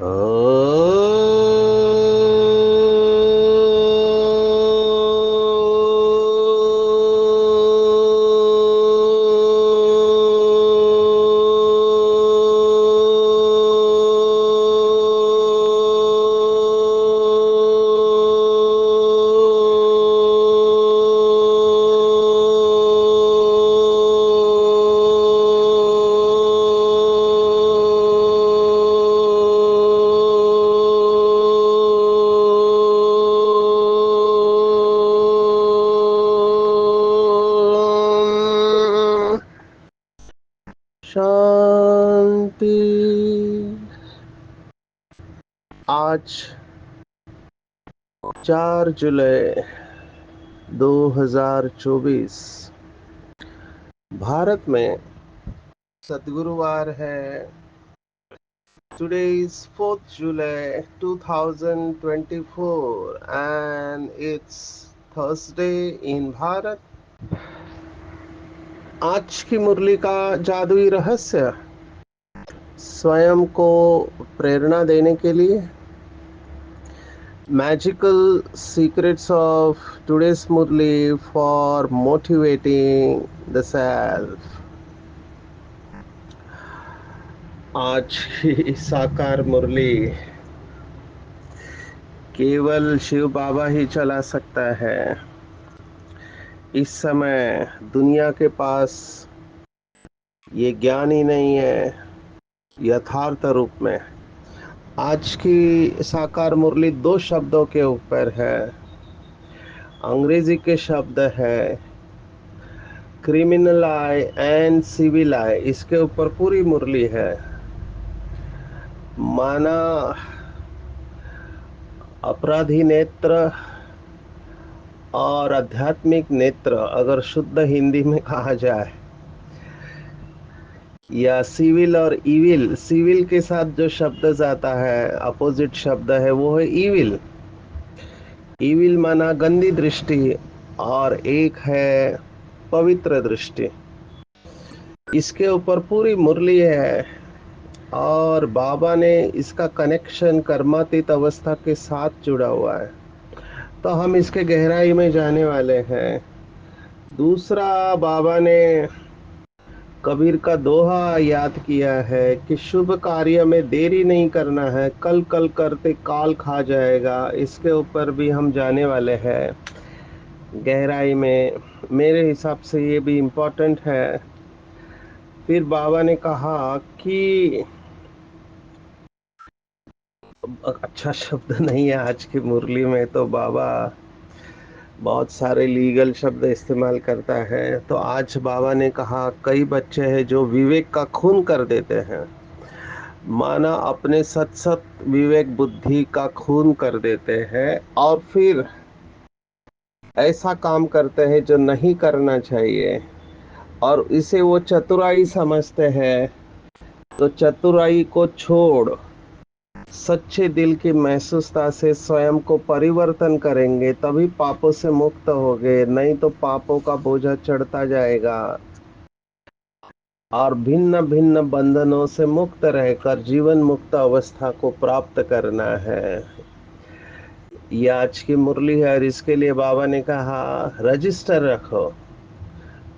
ओ शांति। आज 4 जुलाई 2024 भारत में सद्गुरुवार है। Today is 4th July 2024 and it's Thursday in Bharat. आज की मुरली का जादुई रहस्य स्वयं को प्रेरणा देने के लिए। Magical secrets of today's Murli for motivating the self। आज की साकार मुरली केवल शिव बाबा ही चला सकता है। इस समय दुनिया के पास ये ज्ञान ही नहीं है यथार्थ रूप में। आज की साकार मुरली 2 शब्दों के ऊपर है। अंग्रेजी के शब्द है क्रिमिनल आई एंड सिविल आई। इसके ऊपर पूरी मुरली है। माना अपराधी नेत्र और आध्यात्मिक नेत्र, अगर शुद्ध हिंदी में कहा जाए, या सिविल और इविल। सिविल के साथ जो शब्द जाता है, अपोजिट शब्द है, वो है इविल। इविल माना गंदी दृष्टि और एक है पवित्र दृष्टि। इसके ऊपर पूरी मुरली है और बाबा ने इसका कनेक्शन कर्मातीत अवस्था के साथ जुड़ा हुआ है। तो हम इसके गहराई में जाने वाले हैं। दूसरा, बाबा ने कबीर का दोहा याद किया है कि शुभ कार्य में देरी नहीं करना है, कल कल करते काल खा जाएगा। इसके ऊपर भी हम जाने वाले हैं गहराई में। मेरे हिसाब से ये भी इम्पोर्टेंट है। फिर बाबा ने कहा कि अच्छा शब्द नहीं है आज की मुरली में, तो बाबा बहुत सारे लीगल शब्द इस्तेमाल करता है। तो आज बाबा ने कहा कई बच्चे हैं जो विवेक का खून कर देते हैं। माना अपने सत सत विवेक बुद्धि का खून कर देते हैं और फिर ऐसा काम करते हैं जो नहीं करना चाहिए, और इसे वो चतुराई समझते हैं। तो चतुराई को छोड़ सच्चे दिल की महसूसता से स्वयं को परिवर्तन करेंगे, तभी पापों से मुक्त होंगे। नहीं तो पापों का बोझा चढ़ता जाएगा और भिन्न भिन्न बंधनों से मुक्त रहकर जीवन मुक्त अवस्था को प्राप्त करना है। ये आज की मुरली है और इसके लिए बाबा ने कहा रजिस्टर रखो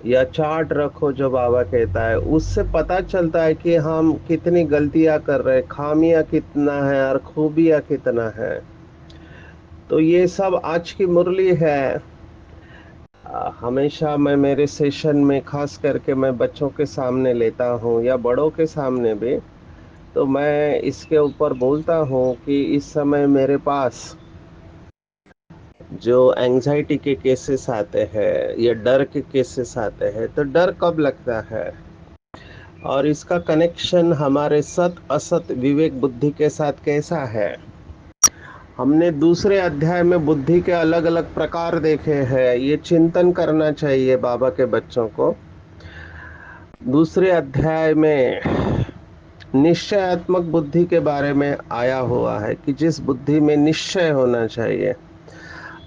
या चार्ट रखो। जो बाबा कहता है उससे पता चलता है कि हम कितनी गलतियां कर रहे हैं, खामियां कितना है और खूबियां कितना है। तो ये सब आज की मुरली है। हमेशा मैं मेरे सेशन में खास करके मैं बच्चों के सामने लेता हूँ या बड़ों के सामने भी, तो मैं इसके ऊपर बोलता हूँ कि इस समय मेरे पास जो एंजाइटी के केसेस आते हैं या डर के केसेस आते हैं, तो डर कब लगता है और इसका कनेक्शन हमारे सत असत विवेक बुद्धि के साथ कैसा है। हमने दूसरे अध्याय में बुद्धि के अलग अलग प्रकार देखे हैं। ये चिंतन करना चाहिए बाबा के बच्चों को। दूसरे अध्याय में निश्चयात्मक बुद्धि के बारे में आया हुआ है कि जिस बुद्धि में निश्चय होना चाहिए।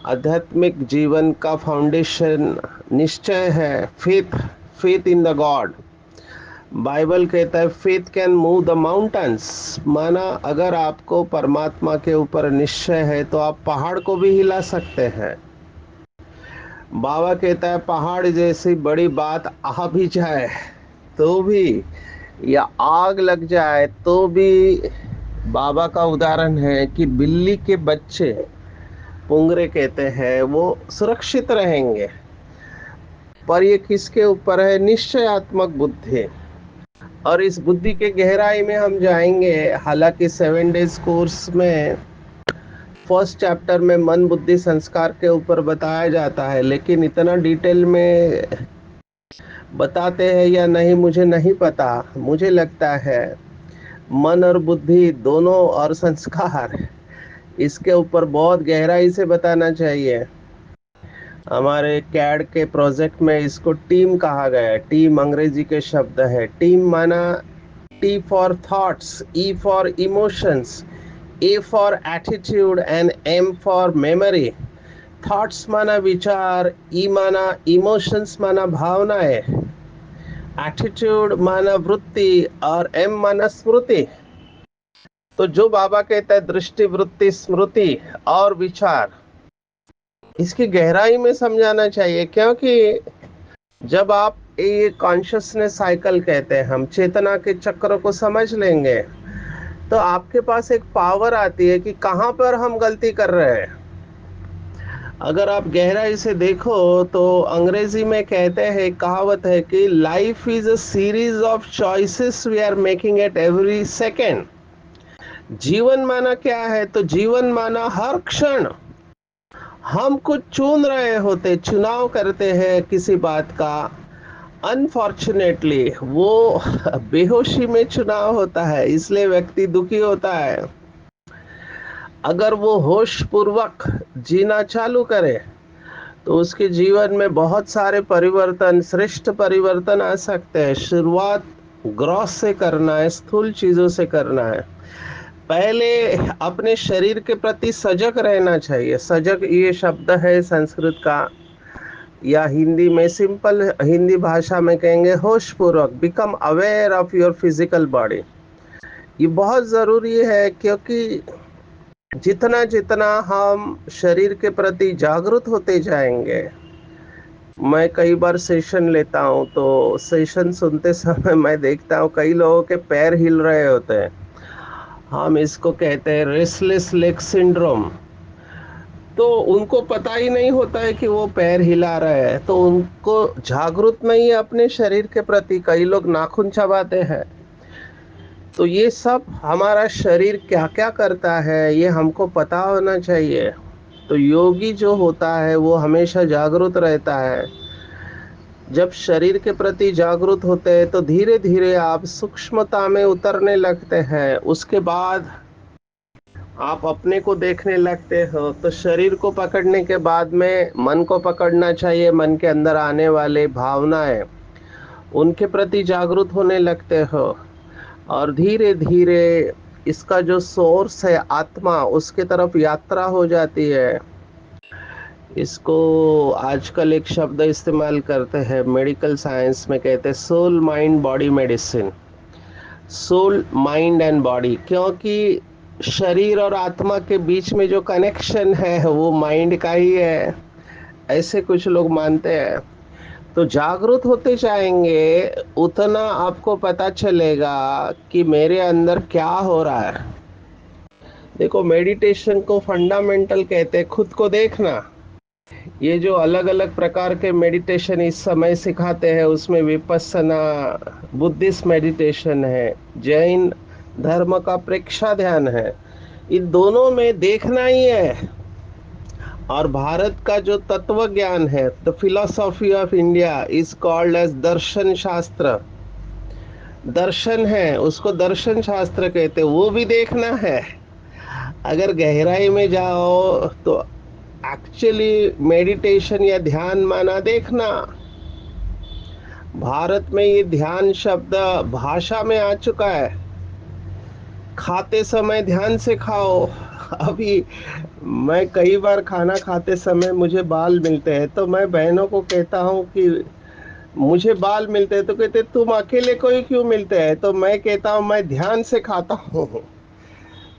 आध्यात्मिक जीवन का फाउंडेशन निश्चय है, faith, faith in the God. Bible कहता है faith can move the mountains, माना अगर आपको परमात्मा के ऊपर निश्चय है तो आप पहाड़ को भी हिला सकते हैं। बाबा कहता है पहाड़ जैसी बड़ी बात आ भी जाए तो भी, या आग लग जाए तो भी, बाबा का उदाहरण है कि बिल्ली के बच्चे, पुंगरे कहते हैं, वो सुरक्षित रहेंगे। पर ये किसके ऊपर है? निश्चयात्मक बुद्धि। और इस बुद्धि के गहराई में हम जाएंगे। हालांकि 7 डेज कोर्स में फर्स्ट चैप्टर में मन बुद्धि संस्कार के ऊपर बताया जाता है, लेकिन इतना डिटेल में बताते हैं या नहीं मुझे नहीं पता। मुझे लगता है मन और बुद्धि दोनों और संस्कार, इसके ऊपर बहुत गहराई से बताना चाहिए। हमारे कैड के प्रोजेक्ट में इसको टीम कहा गया है। टीम अंग्रेजी के शब्द है। टीम माना T for thoughts, E for emotions, A for attitude and M for memory. Thoughts माना विचार, ई माना इमोशंस माना भावनाएं, एटीट्यूड माना वृत्ति और एम माना स्मृति। तो जो बाबा कहता है दृष्टि, वृत्ति, स्मृति और विचार, इसकी गहराई में समझाना चाहिए। क्योंकि जब आप ये कॉन्शियसनेस साइकिल कहते हैं, हम चेतना के चक्र को समझ लेंगे तो आपके पास एक पावर आती है कि कहाँ पर हम गलती कर रहे हैं। अगर आप गहराई से देखो तो अंग्रेजी में कहते हैं, कहावत है कि life is a series of choices we are making at every second. जीवन माना क्या है? तो जीवन माना हर क्षण हम कुछ चुन रहे होते, चुनाव करते हैं किसी बात का। अनफॉर्चुनेटली वो बेहोशी में चुनाव होता है, इसलिए व्यक्ति दुखी होता है। अगर वो होश पूर्वक जीना चालू करे तो उसके जीवन में बहुत सारे परिवर्तन, श्रेष्ठ परिवर्तन आ सकते हैं। शुरुआत ग्रॉस से करना है, स्थूल चीजों से करना है। पहले अपने शरीर के प्रति सजग रहना चाहिए। सजग ये शब्द है संस्कृत का, या हिंदी में सिंपल हिंदी भाषा में कहेंगे होश पूर्वक। Become aware of your physical body. ये बहुत जरूरी है, क्योंकि जितना जितना हम शरीर के प्रति जागरूक होते जाएंगे। मैं कई बार सेशन लेता हूँ तो सेशन सुनते समय मैं देखता हूँ कई लोगों के पैर हिल रहे होते हैं। हम इसको कहते हैं रेस्टलेस लेग सिंड्रोम। तो उनको पता ही नहीं होता है कि वो पैर हिला रहे हैं, तो उनको जागरूक नहीं है अपने शरीर के प्रति। कई लोग नाखून चबाते हैं। तो ये सब हमारा शरीर क्या क्या करता है ये हमको पता होना चाहिए। तो योगी जो होता है वो हमेशा जागरूक रहता है। जब शरीर के प्रति जागरूक होते हैं तो धीरे धीरे आप सूक्ष्मता में उतरने लगते हैं। उसके बाद आप अपने को देखने लगते हो। तो शरीर को पकड़ने के बाद में मन को पकड़ना चाहिए। मन के अंदर आने वाले भावनाएं, उनके प्रति जागरूक होने लगते हो। और धीरे धीरे इसका जो सोर्स है आत्मा, उसके तरफ यात्रा हो जाती है। इसको आजकल एक शब्द इस्तेमाल करते हैं मेडिकल साइंस में, कहते हैं soul mind body medicine. Soul, mind and body, क्योंकि शरीर और आत्मा के बीच में जो कनेक्शन है वो माइंड का ही है, ऐसे कुछ लोग मानते हैं। तो जागरूक होते जाएंगे उतना आपको पता चलेगा कि मेरे अंदर क्या हो रहा है। देखो, मेडिटेशन को फंडामेंटल कहते हैं खुद को देखना। ये जो अलग अलग प्रकार के मेडिटेशन इस समय सिखाते हैं, उसमें विपस्सना, बुद्धिस्ट मेडिटेशन है, जैन धर्म का प्रेक्षा ध्यान है। इन दोनों में देखना ही है। और भारत का जो तत्व ज्ञान है, the philosophy of India is called as darshan shastra. दर्शन है, उसको दर्शन शास्त्र कहते हैं, वो भी देखना है। अगर गहराई में जाओ तो एक्चुअली मेडिटेशन या ध्यान माना देखना। भारत में ये ध्यान शब्द भाषा में आ चुका है। खाते समय ध्यान से खाओ। अभी मैं कई बार खाना खाते समय मुझे बाल मिलते हैं, तो मैं बहनों को कहता हूँ कि मुझे बाल मिलते हैं तो कहते तुम अकेले कोई क्यों मिलते हैं, तो मैं कहता हूँ मैं ध्यान से खाता हूँ।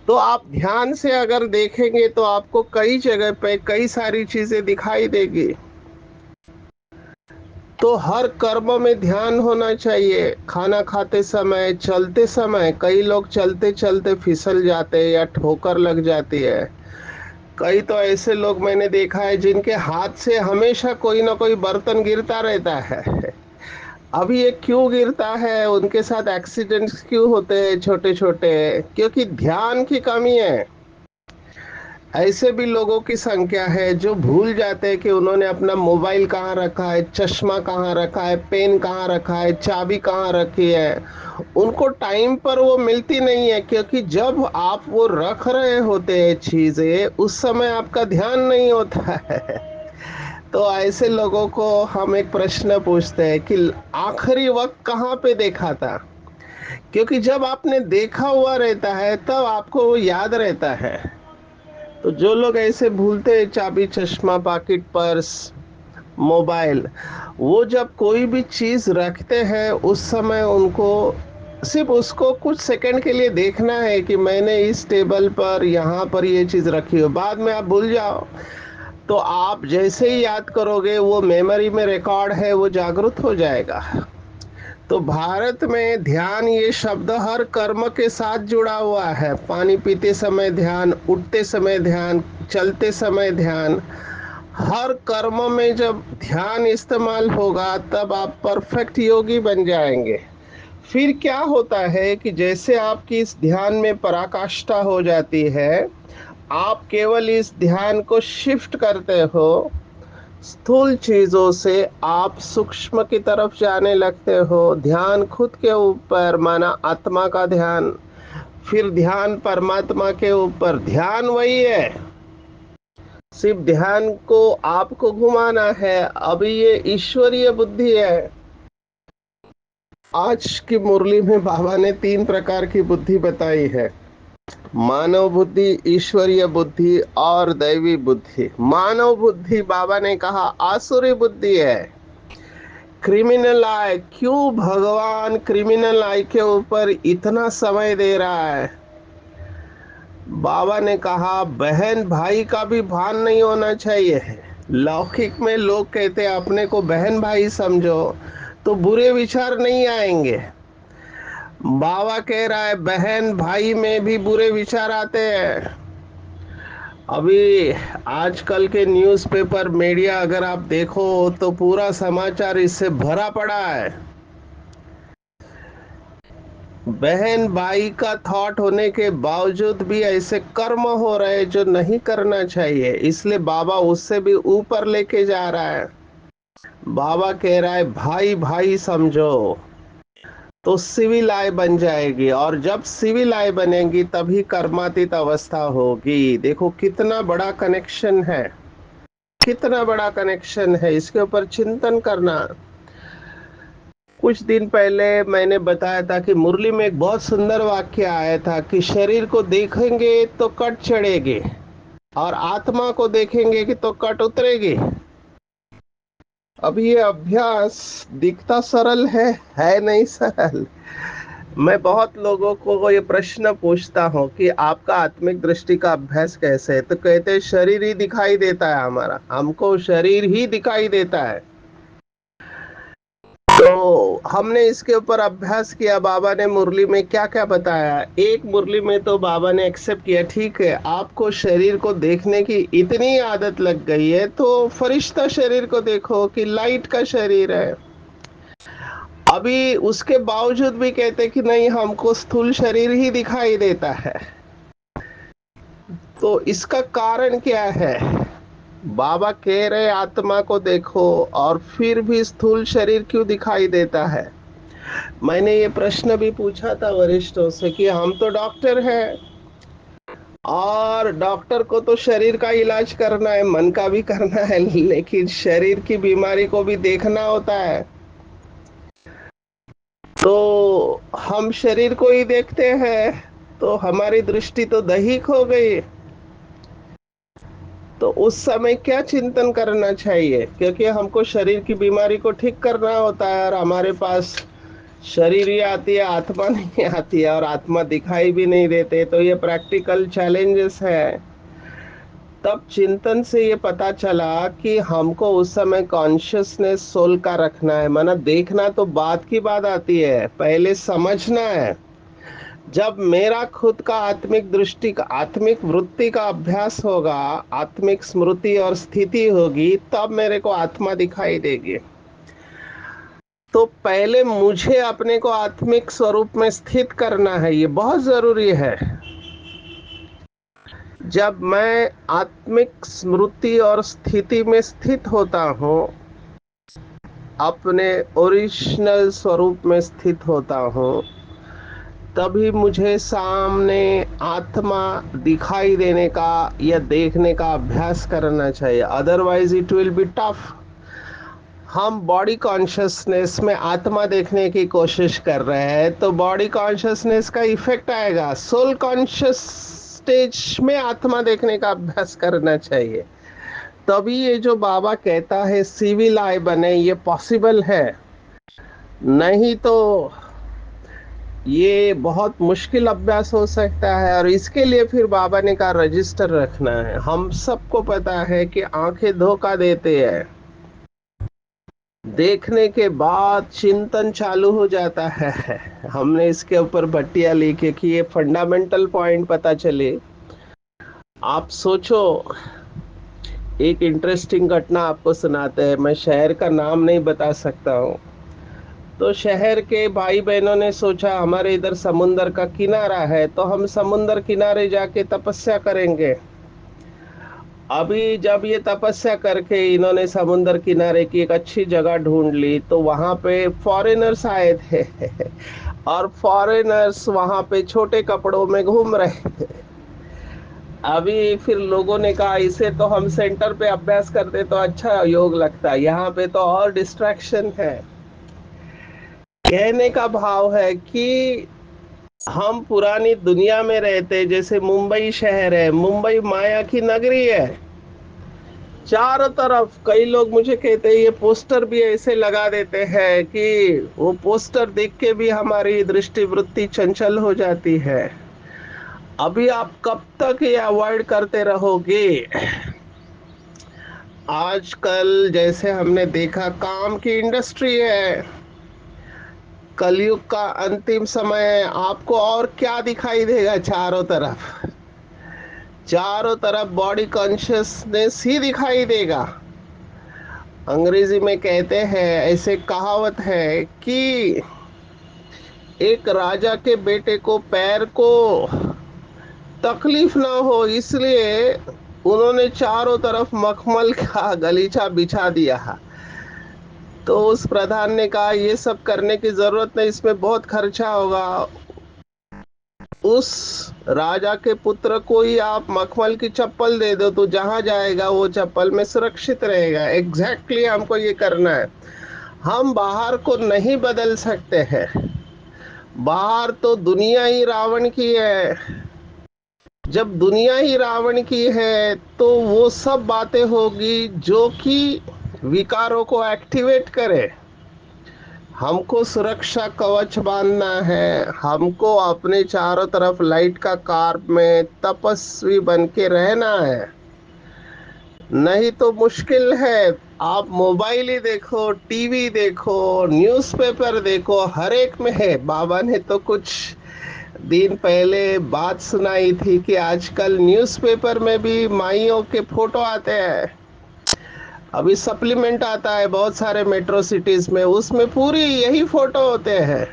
तो आप ध्यान से अगर देखेंगे तो आपको कई जगह पे कई सारी चीजें दिखाई देगी। तो हर कर्म में ध्यान होना चाहिए। खाना खाते समय, चलते समय, कई लोग चलते चलते फिसल जाते हैं या ठोकर लग जाती है। कई तो ऐसे लोग मैंने देखा है जिनके हाथ से हमेशा कोई ना कोई बर्तन गिरता रहता है। अभी ये क्यों गिरता है, उनके साथ एक्सीडेंट्स क्यों होते हैं छोटे छोटे? क्योंकि ध्यान की कमी है। ऐसे भी लोगों की संख्या है जो भूल जाते हैं कि उन्होंने अपना मोबाइल कहाँ रखा है, चश्मा कहाँ रखा है, पेन कहाँ रखा है, चाबी कहाँ रखी है। उनको टाइम पर वो मिलती नहीं है, क्योंकि जब आप वो रख रहे होते हैं चीजें, उस समय आपका ध्यान नहीं होता है। तो ऐसे लोगों को हम एक प्रश्न पूछते हैं कि आखिरी वक्त कहाँ पे देखा था? क्योंकि जब आपने देखा हुआ रहता है तब आपको वो याद रहता है। तो जो लोग ऐसे भूलते हैं चाबी, चश्मा, पाकिट, पर्स, मोबाइल, वो जब कोई भी चीज रखते हैं उस समय उनको सिर्फ उसको कुछ सेकंड के लिए देखना है कि मैंने इस टेबल पर यहाँ पर ये चीज रखी हो। बाद में आप भूल जाओ, तो आप जैसे ही याद करोगे वो मेमोरी में रिकॉर्ड है, वो जागृत हो जाएगा। तो भारत में ध्यान ये शब्द हर कर्म के साथ जुड़ा हुआ है। पानी पीते समय ध्यान, उठते समय ध्यान, चलते समय ध्यान। हर कर्म में जब ध्यान इस्तेमाल होगा तब आप परफेक्ट योगी बन जाएंगे। फिर क्या होता है कि जैसे आपकी इस ध्यान में पराकाष्ठा हो जाती है, आप केवल इस ध्यान को शिफ्ट करते हो। स्थूल चीजों से आप सूक्ष्म की तरफ जाने लगते हो। ध्यान खुद के ऊपर, माना आत्मा का ध्यान, फिर ध्यान परमात्मा के ऊपर। ध्यान वही है, सिर्फ ध्यान को आपको घुमाना है। अभी ये ईश्वरीय बुद्धि है। आज की मुरली में बाबा ने 3 प्रकार की बुद्धि बताई है: मानव बुद्धि, ईश्वरीय बुद्धि और दैवी बुद्धि। मानव बुद्धि बाबा ने कहा आसुरी बुद्धि है। क्रिमिनल आई, क्यों भगवान क्रिमिनल आई के ऊपर इतना समय दे रहा है? बाबा ने कहा बहन भाई का भी भान नहीं होना चाहिए। लौकिक में लोग कहते हैं अपने को बहन भाई समझो तो बुरे विचार नहीं आएंगे। बाबा कह रहा है बहन भाई में भी बुरे विचार आते हैं। अभी आजकल के न्यूज़पेपर, मीडिया अगर आप देखो तो पूरा समाचार इससे भरा पड़ा है। बहन भाई का थॉट होने के बावजूद भी ऐसे कर्म हो रहे जो नहीं करना चाहिए, इसलिए बाबा उससे भी ऊपर लेके जा रहा है। बाबा कह रहा है भाई भाई समझो, तो सिविल आय बन जाएगी, और जब सिविल आय बनेगी तभी कर्मातीत अवस्था होगी। देखो कितना बड़ा कनेक्शन है, कितना बड़ा कनेक्शन है, इसके ऊपर चिंतन करना। कुछ दिन पहले मैंने बताया था कि मुरली में एक बहुत सुंदर वाक्य आया था कि शरीर को देखेंगे तो कट चढ़ेगी, और आत्मा को देखेंगे कि तो कट उतरेगी। अब ये अभ्यास दिखता सरल है नहीं सरल। मैं बहुत लोगों को ये प्रश्न पूछता हूँ कि आपका आत्मिक दृष्टि का अभ्यास कैसे है, तो कहते हैं शरीर ही दिखाई देता है हमारा, हमको शरीर ही दिखाई देता है। तो हमने इसके ऊपर अभ्यास किया। बाबा ने मुरली में क्या क्या बताया, एक मुरली में तो बाबा ने एक्सेप्ट किया, ठीक है आपको शरीर को देखने की इतनी आदत लग गई है तो फरिश्ता शरीर को देखो कि लाइट का शरीर है। अभी उसके बावजूद भी कहते कि नहीं हमको स्थूल शरीर ही दिखाई देता है। तो इसका कारण क्या है? बाबा कह रहे आत्मा को देखो, और फिर भी स्थूल शरीर क्यों दिखाई देता है? मैंने ये प्रश्न भी पूछा था वरिष्ठों से कि हम तो डॉक्टर हैं, और डॉक्टर को तो शरीर का इलाज करना है, मन का भी करना है, लेकिन शरीर की बीमारी को भी देखना होता है। तो हम शरीर को ही देखते हैं, तो हमारी दृष्टि तो दैहिक हो गई। तो उस समय क्या चिंतन करना चाहिए, क्योंकि हमको शरीर की बीमारी को ठीक करना होता है और हमारे पास शरीर ही आती है, आत्मा नहीं आती है, और आत्मा दिखाई भी नहीं देते, तो ये प्रैक्टिकल चैलेंजेस है। तब चिंतन से ये पता चला कि हमको उस समय कॉन्शियसनेस सोल का रखना है। माना देखना तो बात की बात आती है, पहले समझना है। जब मेरा खुद का आत्मिक दृष्टि का, आत्मिक वृत्ति का अभ्यास होगा, आत्मिक स्मृति और स्थिति होगी, तब मेरे को आत्मा दिखाई देगी। तो पहले मुझे अपने को आत्मिक स्वरूप में स्थित करना है, ये बहुत जरूरी है। जब मैं आत्मिक स्मृति और स्थिति में स्थित होता हूँ, अपने ओरिजिनल स्वरूप में स्थित होता हूँ, तभी मुझे सामने आत्मा दिखाई देने का या देखने का अभ्यास करना चाहिए, otherwise it will be tough. हम बॉडी कॉन्शियसनेस में आत्मा देखने की कोशिश कर रहे हैं, तो बॉडी कॉन्शियसनेस का इफेक्ट आएगा। सोल कॉन्शियस स्टेज में आत्मा देखने का अभ्यास करना चाहिए। तभी ये जो बाबा कहता है सिविल आई बने, ये पॉसिबल है। नहीं तो ये बहुत मुश्किल अभ्यास हो सकता है, और इसके लिए फिर बाबा ने कहा रजिस्टर रखना है। हम सबको पता है कि आंखें धोखा देते हैं, देखने के बाद चिंतन चालू हो जाता है। हमने इसके ऊपर भट्टियां लिखी कि ये फंडामेंटल पॉइंट पता चले। आप सोचो, एक इंटरेस्टिंग घटना आपको सुनाते हैं। मैं शहर का नाम नहीं बता सकता हूँ। तो शहर के भाई बहनों ने सोचा हमारे इधर समुंदर का किनारा है, तो हम समुंदर किनारे जाके तपस्या करेंगे। अभी जब ये तपस्या करके इन्होंने समुंदर किनारे की एक अच्छी जगह ढूंढ ली, तो वहां पे फॉरेनर्स आए थे और फॉरेनर्स वहां पे छोटे कपड़ों में घूम रहे थे। अभी फिर लोगों ने कहा इसे तो हम सेंटर पे अभ्यास करते तो अच्छा योग लगता है, यहाँ पे तो और डिस्ट्रैक्शन है। कहने का भाव है कि हम पुरानी दुनिया में रहते, जैसे मुंबई शहर है, मुंबई माया की नगरी है। चारों तरफ कई लोग मुझे कहते हैं ये पोस्टर भी ऐसे लगा देते हैं कि वो पोस्टर देख के भी हमारी दृष्टि वृत्ति चंचल हो जाती है। अभी आप कब तक ये अवॉइड करते रहोगे? आजकल जैसे हमने देखा काम की इंडस्ट्री है, कलयुग का अंतिम समय है, आपको और क्या दिखाई देगा? चारों तरफ, चारों तरफ बॉडी कॉन्शियसनेस ही दिखाई देगा। अंग्रेजी में कहते हैं, ऐसे कहावत है कि एक राजा के बेटे को पैर को तकलीफ ना हो, इसलिए उन्होंने चारों तरफ मखमल का गलीचा बिछा दिया। तो उस प्रधान ने कहा ये सब करने की जरूरत नहीं, इसमें बहुत खर्चा होगा। उस राजा के पुत्र को ही आप मखमल की चप्पल दे दो, तो जहां जाएगा वो चप्पल में सुरक्षित रहेगा। एग्जैक्टली हमको ये करना है। हम बाहर को नहीं बदल सकते हैं, बाहर तो दुनिया ही रावण की है। जब दुनिया ही रावण की है, तो वो सब बातें होगी जो कि विकारों को एक्टिवेट करे। हमको सुरक्षा कवच बांधना है, हमको अपने चारों तरफ लाइट का कार्प में तपस्वी बन के रहना है। नहीं तो मुश्किल है। आप मोबाइल ही देखो, टीवी देखो, न्यूज़पेपर देखो, हर एक में है। बाबा ने तो कुछ दिन पहले बात सुनाई थी कि आजकल न्यूज़पेपर में भी माइयों के फोटो आते हैं। अभी सप्लीमेंट आता है बहुत सारे मेट्रो सिटीज में, उसमें पूरी यही फोटो होते हैं।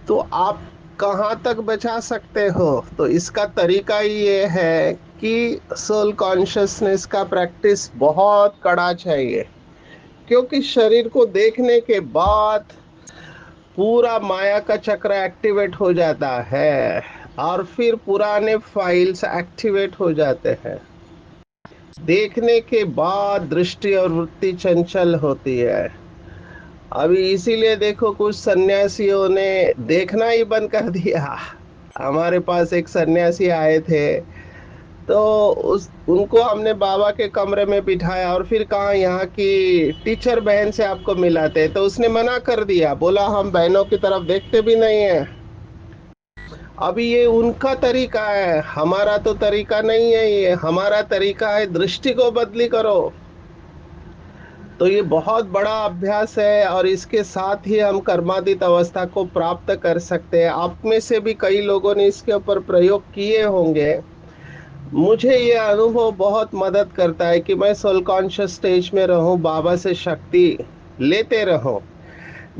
तो आप कहाँ तक बचा सकते हो? तो इसका तरीका ही ये है कि सोल कॉन्शियसनेस का प्रैक्टिस बहुत कड़ा चाहिए, क्योंकि शरीर को देखने के बाद पूरा माया का चक्र एक्टिवेट हो जाता है और फिर पुराने फाइल्स एक्टिवेट हो जाते हैं। देखने के बाद दृष्टि और वृत्ति चंचल होती है। अभी इसीलिए देखो कुछ सन्यासियों ने देखना ही बंद कर दिया। हमारे पास एक सन्यासी आए थे, तो उस उनको हमने बाबा के कमरे में बिठाया और फिर कहा यहाँ की टीचर बहन से आपको मिलाते, तो उसने मना कर दिया, बोला हम बहनों की तरफ देखते भी नहीं है। अभी ये उनका तरीका है, हमारा तो तरीका नहीं है, ये हमारा तरीका है दृष्टि को बदली करो। तो ये बहुत बड़ा अभ्यास है और इसके साथ ही हम कर्मातीत अवस्था को प्राप्त कर सकते हैं। आप में से भी कई लोगों ने इसके ऊपर प्रयोग किए होंगे। मुझे ये अनुभव बहुत मदद करता है कि मैं सोल कॉन्शियस स्टेज में रहूं, बाबा से शक्ति लेते रहूं।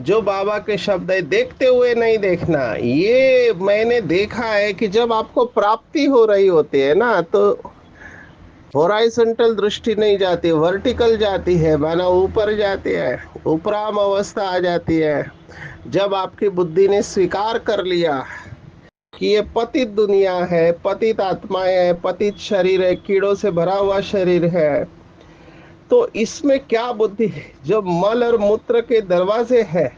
जो बाबा के शब्द है, देखते हुए नहीं देखना, ये मैंने देखा है कि जब आपको प्राप्ति हो रही होती है ना, तो हॉराइजॉन्टल दृष्टि नहीं जाती, वर्टिकल जाती है, माना ऊपर जाती है, उपराम अवस्था आ जाती है। जब आपकी बुद्धि ने स्वीकार कर लिया कि ये पतित दुनिया है, पतित आत्माएं है, पतित शरीर है, कीड़ों से भरा हुआ शरीर है, तो इसमें क्या बुद्धि है? जो मल और मूत्र के दरवाजे हैं,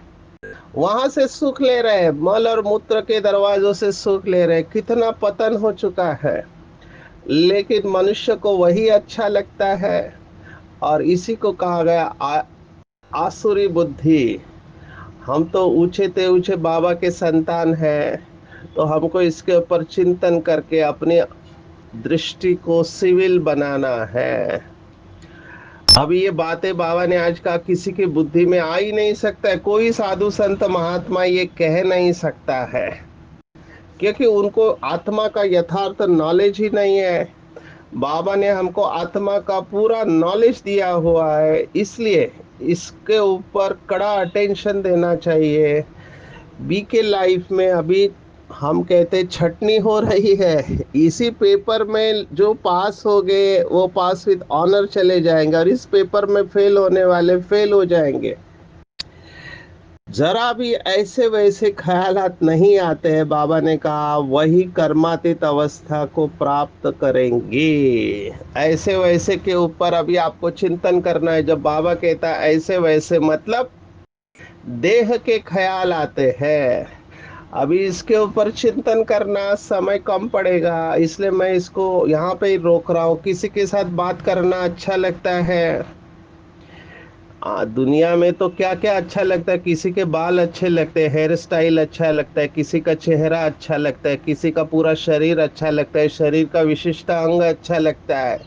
वहां से सुख ले रहे हैं, मल और मूत्र के दरवाजों से सुख ले रहे हैं। कितना पतन हो चुका है, लेकिन मनुष्य को वही अच्छा लगता है। और इसी को कहा गया आसुरी बुद्धि। हम तो ऊंचे ते ऊंचे बाबा के संतान हैं, तो हमको इसके ऊपर चिंतन करके अपनी दृष्टि को सिविल बनाना है। अब ये बातें बाबा ने आज कहा, किसी की बुद्धि में आ ही नहीं सकता है, कोई साधु संत महात्मा ये कह नहीं सकता है, क्योंकि उनको आत्मा का यथार्थ नॉलेज ही नहीं है। बाबा ने हमको आत्मा का पूरा नॉलेज दिया हुआ है, इसलिए इसके ऊपर कड़ा अटेंशन देना चाहिए। बीके लाइफ में अभी हम कहते छटनी हो रही है, इसी पेपर में जो पास हो गए वो पास विद ऑनर चले जाएंगे, और इस पेपर में फेल होने वाले फेल हो जाएंगे। जरा भी ऐसे वैसे ख्यालात नहीं आते हैं। बाबा ने कहा वही कर्मातीत अवस्था को प्राप्त करेंगे। ऐसे वैसे के ऊपर अभी आपको चिंतन करना है। जब बाबा कहता है ऐसे वैसे, मतलब देह के ख्याल आते हैं। अभी इसके ऊपर चिंतन करना समय कम पड़ेगा, इसलिए मैं इसको यहाँ पे ही रोक रहा हूँ। किसी के साथ बात करना अच्छा लगता है। दुनिया में तो क्या क्या अच्छा लगता है, किसी के बाल अच्छे लगते हैं, हेयर स्टाइल अच्छा लगता है, किसी का चेहरा अच्छा लगता है, किसी का पूरा शरीर अच्छा लगता है, शरीर का विशिष्ट अंग अच्छा लगता है।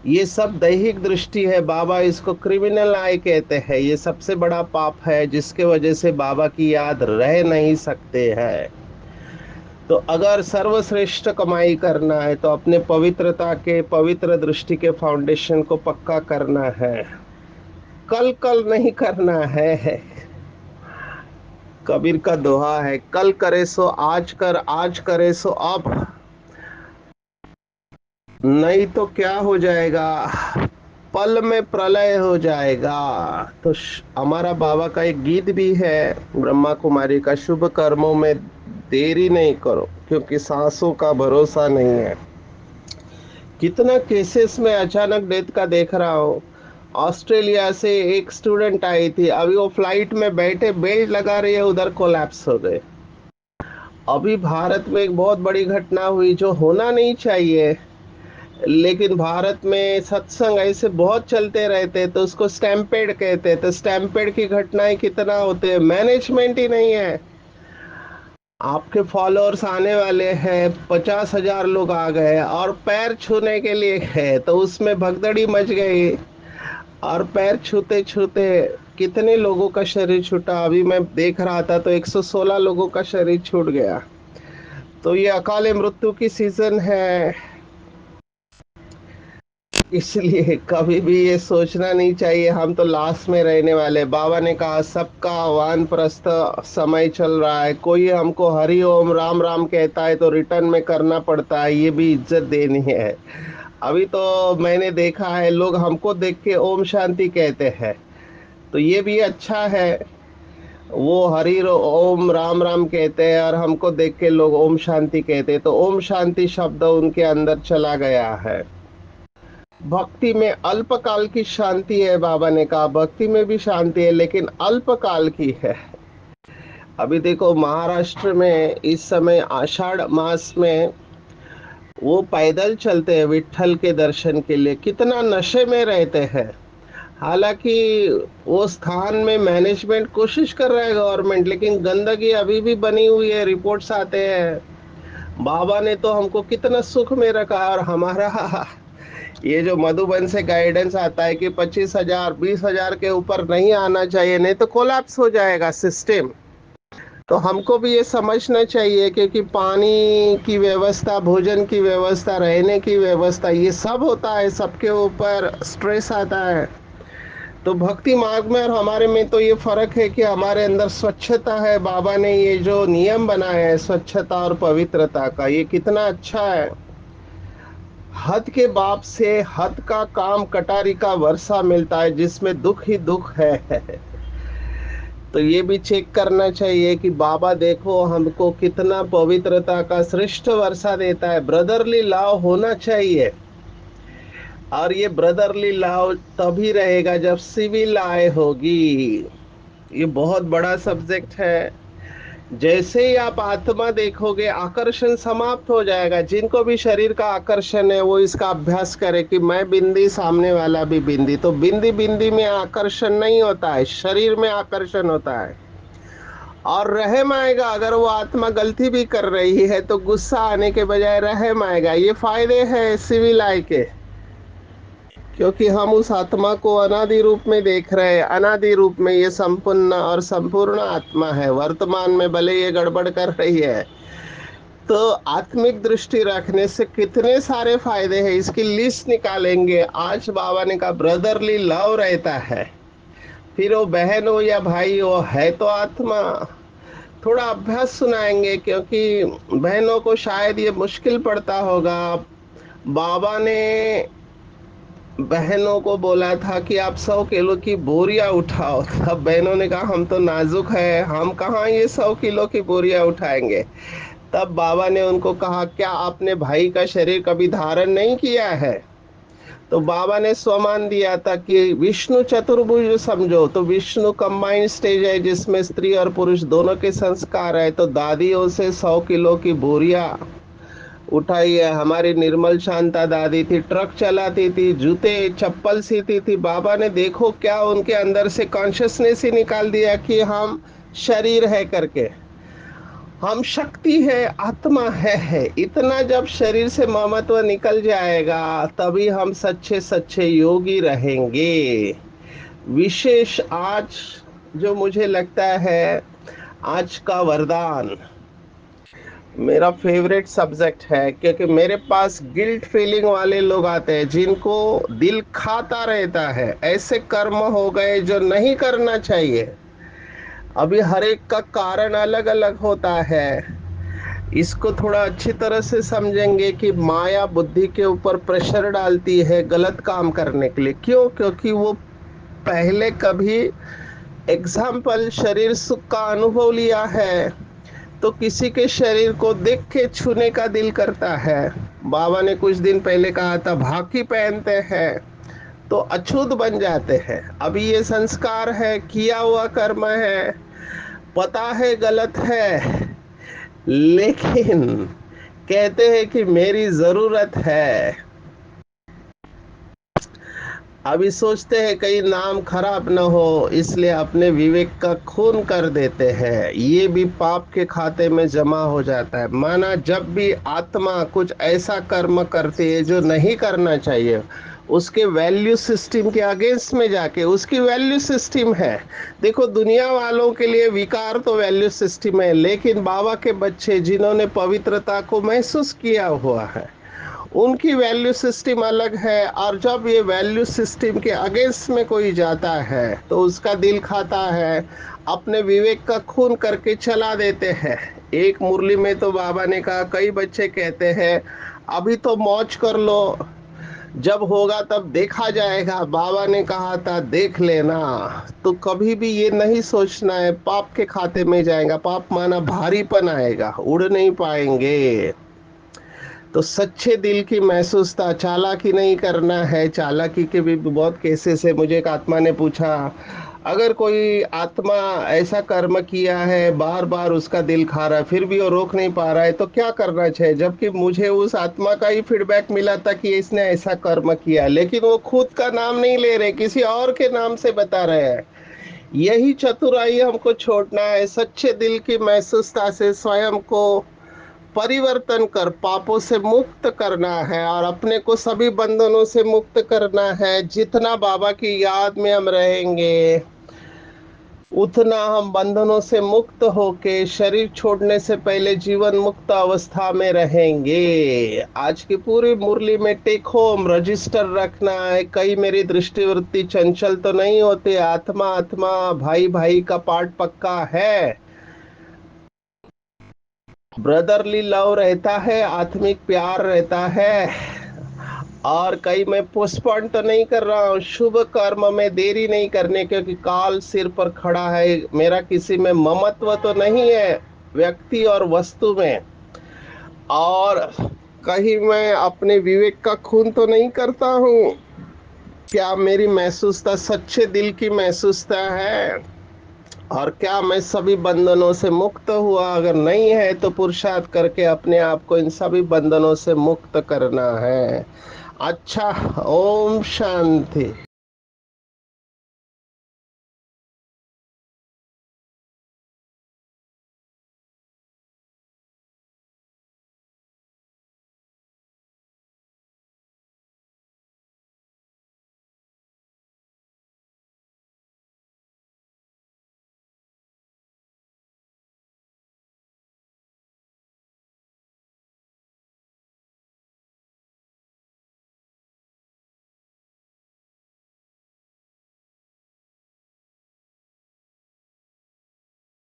ये सब दैहिक दृष्टि है। बाबा इसको क्रिमिनल आई कहते हैं। ये सबसे बड़ा पाप है जिसके वजह से बाबा की याद रह नहीं सकते हैं। तो अगर सर्वश्रेष्ठ कमाई करना है तो अपने पवित्रता के, पवित्र दृष्टि के फाउंडेशन को पक्का करना है। कल कल नहीं करना है। कबीर का दोहा है, कल करे सो आज कर, आज करे सो अब, नहीं तो क्या हो जाएगा, पल में प्रलय हो जाएगा। तो हमारा बाबा का एक गीत भी है, ब्रह्मा कुमारी का, शुभ कर्मों में देरी नहीं करो क्योंकि सांसों का भरोसा नहीं है। कितना केसेस में अचानक डेथ का देख रहा हूँ। ऑस्ट्रेलिया से एक स्टूडेंट आई थी, अभी वो फ्लाइट में बैठे बेल्ट लगा रही है, उधर कोलैप्स हो गए। अभी भारत में एक बहुत बड़ी घटना हुई जो होना नहीं चाहिए, लेकिन भारत में सत्संग ऐसे बहुत चलते रहते हैं, तो उसको स्टैम्पेड कहते हैं। तो स्टैम्पेड की घटनाएं कितना होते हैं, मैनेजमेंट ही नहीं है। आपके फॉलोअर्स आने वाले हैं, 50,000 लोग आ गए और पैर छूने के लिए है, तो उसमें भगदड़ी मच गई। और पैर छूते छूते कितने लोगों का शरीर छूटा, अभी मैं देख रहा था तो 116 लोगों का शरीर छूट गया। तो ये अकाले मृत्यु की सीजन है, इसलिए कभी भी ये सोचना नहीं चाहिए हम तो लास्ट में रहने वाले। बाबा ने कहा सबका वानप्रस्थ समय चल रहा है, कोई हमको हरि ओम राम राम कहता है तो रिटर्न में करना पड़ता है, ये भी इज्जत देनी है। अभी तो मैंने देखा है लोग हमको देख के ओम शांति कहते हैं, तो ये भी अच्छा है। वो ओम राम राम कहते हैं और हमको देख के लोग ओम शांति कहते हैं, तो ओम शांति शब्द उनके अंदर चला गया है। भक्ति में अल्पकाल की शांति है, बाबा ने कहा भक्ति में भी शांति है लेकिन अल्पकाल की है। अभी देखो महाराष्ट्र में इस समय आषाढ़ मास में वो पैदल चलते हैं विट्ठल के दर्शन के लिए, कितना नशे में रहते हैं। हालांकि वो स्थान में मैनेजमेंट कोशिश कर रहा है गवर्नमेंट, लेकिन गंदगी अभी भी बनी हुई है, रिपोर्ट्स आते हैं। बाबा ने तो हमको कितना सुख में रखा है, और हमारा ये जो मधुबन से गाइडेंस आता है कि 25,000 20,000 के ऊपर नहीं आना चाहिए, नहीं तो कोलैप्स हो जाएगा सिस्टम। तो हमको भी ये समझना चाहिए, क्योंकि पानी की व्यवस्था, भोजन की व्यवस्था, रहने की व्यवस्था, ये सब होता है, सबके ऊपर स्ट्रेस आता है। तो भक्ति मार्ग में और हमारे में तो ये फर्क है कि हमारे अंदर स्वच्छता है। बाबा ने ये जो नियम बनाया है स्वच्छता और पवित्रता का, ये कितना अच्छा है। हद के बाप से हद का काम कटारी का वर्षा मिलता है, जिसमें दुख ही दुख है। तो ये भी चेक करना चाहिए कि बाबा देखो हमको कितना पवित्रता का श्रेष्ठ वर्षा देता है। ब्रदरली लव होना चाहिए, और ये ब्रदरली लव तभी रहेगा जब सिविल आय होगी। ये बहुत बड़ा सब्जेक्ट है। जैसे ही आप आत्मा देखोगे, आकर्षण समाप्त हो जाएगा। जिनको भी शरीर का आकर्षण है वो इसका अभ्यास करे कि मैं बिंदी, सामने वाला भी बिंदी। तो बिंदी बिंदी में आकर्षण नहीं होता है, शरीर में आकर्षण होता है। और रहम आएगा, अगर वो आत्मा गलती भी कर रही है तो गुस्सा आने के बजाय रहम आएगा। ये फायदे हैं सिविल आई के, क्योंकि हम उस आत्मा को अनादि रूप में देख रहे हैं। अनादि रूप में ये संपूर्ण और संपूर्ण आत्मा है, वर्तमान में भले ये गड़बड़ कर रही है। तो आत्मिक दृष्टि रखने से कितने सारे फायदे हैं, इसकी लिस्ट निकालेंगे। आज बाबा ने कहा ब्रदरली लव रहता है, फिर वो बहन हो या भाई हो, है तो आत्मा। थोड़ा अभ्यास सुनाएंगे, क्योंकि बहनों को शायद ये मुश्किल पड़ता होगा। बाबा ने बहनों को बोला था कि आप 100 किलो की बोरियां उठाओ। तब बहनों ने कहा हम तो नाजुक है, हम कहाँ ये 100 किलो की बोरियां उठाएंगे। तब बाबा ने उनको कहा क्या आपने भाई का शरीर कभी धारण नहीं किया है। तो बाबा ने स्वमान दिया था कि विष्णु चतुर्भुज समझो, तो विष्णु कंबाइंड स्टेज है जिसमें स्त्री और पुरुष दोनों के संस्कार है। तो दादियों से 100 किलो की बोरियां उठाई है। हमारी निर्मल शांता दादी थी, ट्रक चलाती थी, जूते चप्पल सीती थी। बाबा ने देखो क्या उनके अंदर से कॉन्शियसनेस ही निकाल दिया कि हम शरीर है करके, हम शक्ति है, आत्मा है। इतना जब शरीर से ममत्व निकल जाएगा, तभी हम सच्चे सच्चे योगी रहेंगे। विशेष आज जो मुझे लगता है, आज का वरदान मेरा फेवरेट सब्जेक्ट है, क्योंकि मेरे पास गिल्ट फीलिंग वाले लोग आते हैं, जिनको दिल खाता रहता है, ऐसे कर्म हो गए जो नहीं करना चाहिए। अभी हर एक का कारण अलग अलग होता है। इसको थोड़ा अच्छी तरह से समझेंगे कि माया बुद्धि के ऊपर प्रेशर डालती है गलत काम करने के लिए। क्यों? क्योंकि वो पहले कभी एग्जाम्पल शरीर सुख का अनुभव लिया है, तो किसी के शरीर को देख के छूने का दिल करता है। बाबा ने कुछ दिन पहले कहा था भाकी पहनते हैं तो अछूत बन जाते हैं। अभी ये संस्कार है, किया हुआ कर्म है, पता है गलत है, लेकिन कहते हैं कि मेरी जरूरत है। अभी सोचते हैं कहीं नाम खराब न हो, इसलिए अपने विवेक का खून कर देते हैं। ये भी पाप के खाते में जमा हो जाता है। माना जब भी आत्मा कुछ ऐसा कर्म करती है जो नहीं करना चाहिए, उसके वैल्यू सिस्टम के अगेंस्ट में जाके, उसकी वैल्यू सिस्टम है। देखो दुनिया वालों के लिए विकार तो वैल्यू सिस्टम है, लेकिन बाबा के बच्चे जिन्होंने पवित्रता को महसूस किया हुआ है, उनकी वैल्यू सिस्टम अलग है। और जब ये वैल्यू सिस्टम के अगेंस्ट में कोई जाता है, तो उसका दिल खाता है, अपने विवेक का खून करके चला देते हैं। एक मुरली में तो बाबा ने कहा, कई बच्चे कहते हैं अभी तो मौज कर लो, जब होगा तब देखा जाएगा। बाबा ने कहा था देख लेना। तो कभी भी ये नहीं सोचना है पाप के खाते में जाएगा। पाप माना भारीपन आएगा, उड़ नहीं पाएंगे। तो सच्चे दिल की महसूस था, चालाकी नहीं करना है। चालाकी के भी बहुत केसेस है। मुझे एक आत्मा ने पूछा, अगर कोई आत्मा ऐसा कर्म किया है, बार बार उसका दिल खा रहा है, फिर भी वो रोक नहीं पा रहा है, तो क्या करना चाहिए? जबकि मुझे उस आत्मा का ही फीडबैक मिला था कि इसने ऐसा कर्म किया, लेकिन वो खुद का नाम नहीं ले रहे, किसी और के नाम से बता रहे हैं। यही चतुराई हमको छोड़ना है, सच्चे दिल की महसूसता से स्वयं को परिवर्तन कर पापों से मुक्त करना है और अपने को सभी बंधनों से मुक्त करना है। जितना बाबा की याद में हम रहेंगे, उतना हम बंधनों से मुक्त होके शरीर छोड़ने से पहले जीवन मुक्त अवस्था में रहेंगे। आज की पूरी मुरली में टेक होम रजिस्टर रखना है, कहीं मेरी दृष्टिवृत्ति चंचल तो नहीं होती, आत्मा आत्मा भाई भाई का पाठ पक्का है, ब्रदरली लव रहता है, आत्मिक प्यार रहता है। और कहीं मैं पोस्टपोन तो नहीं कर रहा हूँ, शुभ कर्म में देरी नहीं करने, क्योंकि काल सिर पर खड़ा है। मेरा किसी में ममत्व तो नहीं है, व्यक्ति और वस्तु में। और कहीं मैं अपने विवेक का खून तो नहीं करता हूँ। क्या मेरी महसूसता सच्चे दिल की महसूसता है? और क्या मैं सभी बंधनों से मुक्त हुआ? अगर नहीं है तो पुरुषार्थ करके अपने आप को इन सभी बंधनों से मुक्त करना है। अच्छा, ओम शांति।